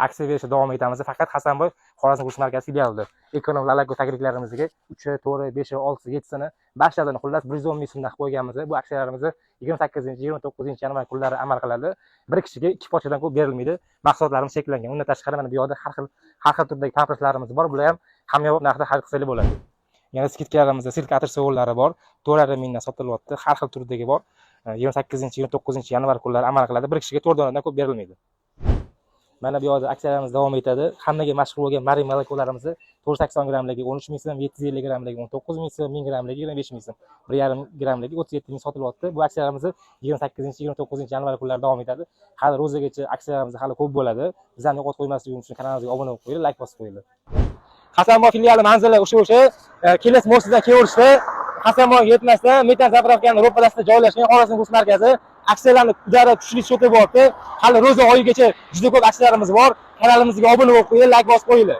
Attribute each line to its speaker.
Speaker 1: aksiya berishda davom etamiz. Faqat Hasanboy Xorazm kurs markazi filialida ekonom lalago takliflarimizga 3, 4, 5, 6, 7sini bashladini xullas 110 ming so'mdan qo'yganmiz. Bu aksiyalarimiz 28-29 yanvar kunlari amal qiladi. Bir kishiga 2 pochadan ko'p berilmaydi. Mahsulotlarimiz cheklangan. Undan tashqari mana bu yoqda har xil turdagi pampaslarimiz bor. Bular ham hamyonbop narxda xarid qilsa bo'ladi. Yana skidkalarimizda silkatir sovullari bor. 4,5 mingdan sotilyapti. Har xil turdagi bor. 28-29 yanvar kunlari amal qiladi. Bir kishiga 4 donadan ko'p berilmaydi. Mana bu yoqda aksiyalarimiz davom etadi. Hammaga mashhur bo'lgan Marin molokolarimizni 480 grammligi 13 ming so'm, 750 grammligi 19 ming so'm, 1000 grammligi 25 ming so'm, 1,5 grammligi 37 ming sotilyapti. Bu aksiyalarimiz 28-29 yanvar kunlarida davom etadi. Hali ro'zagacha aksiyalarimiz hali ko'p bo'ladi. Bizlarni yo'qotib qo'ymasligimiz uchun kanalimizga obuna bo'lib qo'yinglar, like bosib qo'yinglar. Hasanboy filiali manzili o'sha Keles mostidan keverishda Hasanboy yetmasdan metan zapravkaning ro'parasida joylashgan Xorazm kurs markazi aksiyalarni juda kuchli so'tib bo'lyapti. Hali ro'za oyigacha juda ko'p aksiyalarimiz bor. Kanalimizga obuna bo'lib qo'yinglar, like bosib qo'yinglar.